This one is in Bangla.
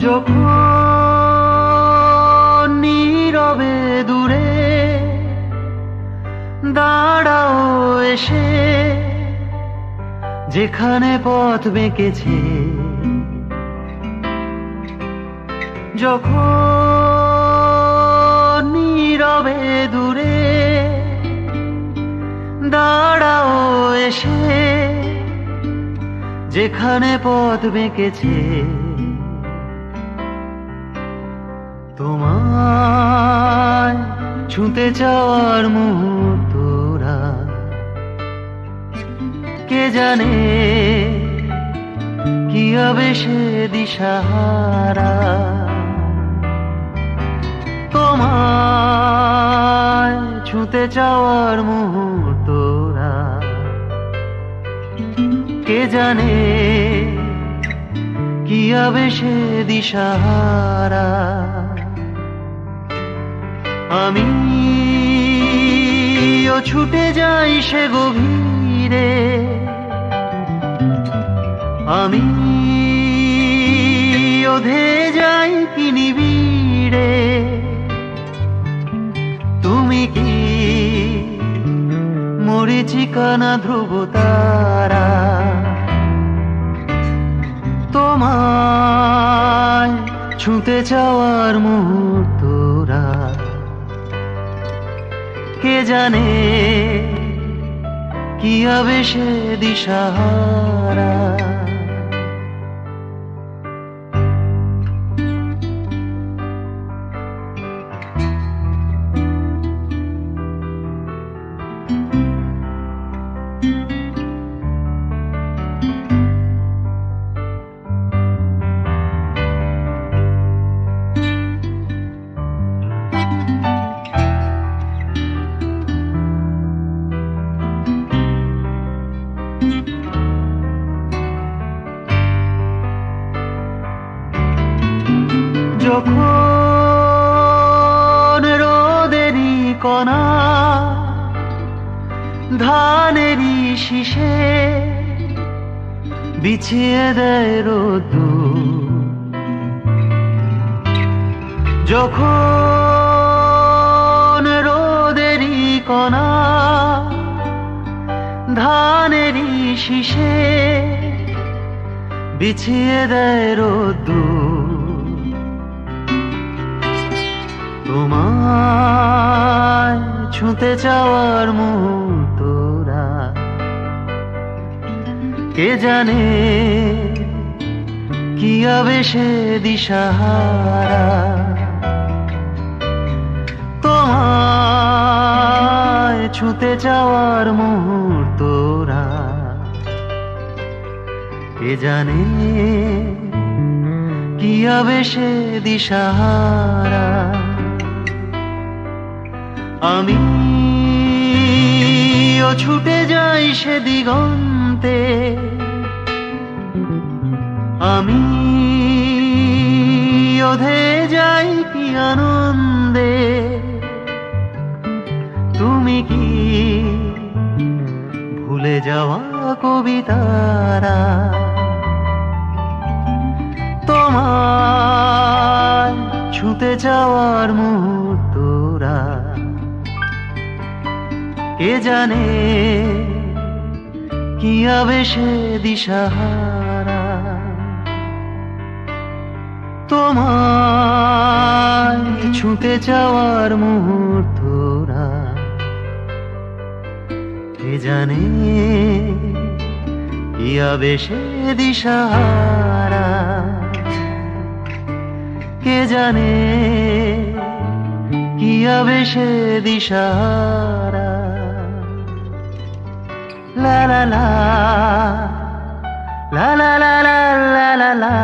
যখন নীরবে দূরে দাঁড়াও এসে, যেখানে পথ বেঁকেছে, যখন নীরবে দূরে দাঁড়াও এসে, যেখানে পথ বেঁকেছে, তোমায় ছুঁতে চাওয়ার মুহূর্তরা কে জানে কি হবে সে দিশাহারা। তোমায় ছুঁতে চাওয়ার মুহূর্তরা কে জানে কি হবে সে দিশাহারা। আমিও ছুটে যাই সে গভীরে, আমিও ধেয়ে যাই কি নিবিড়ে। তুমি কি মরীচিকা না ধ্রুব তারা? তোমায় ছুঁতে চাওয়ার মুহূর্তরা কে জানে কি হবে সে দিশাহারা। যখন রোদেরই কণা ধানেরই শীষে বিছিয়ে দেয় রোদ্দুর, যখন রোদেরই কণা ধানেরই শীষে বিছিয়ে দেয় রোদ্দুর, তোমায় ছুঁতে চাওয়ার মুহূর্তরা কে জানে কি হবে সে দিশাহারা। তোমায় ছুঁতে চাওয়ার মুহূর্তরা কে জানে কি হবে সে দিশাহারা। আমিও ছুটে যাই সে দিগন্তে, আমিও ধেয়ে যাই কি আনন্দে। তুমি কি ভুলে যাওয়া কবিতারা? তোমায় ছুঁতে যাওয়ার মুহূর্তরা কে জানে কি হবে সে দিশাহারা। তোমায় ছুঁতে যাওয়ার মুহূর্তরা কে জানে কি হবে সে দিশাহারা। কে জানে কি হবে সে দিশাহারা। La la la la la la la la la la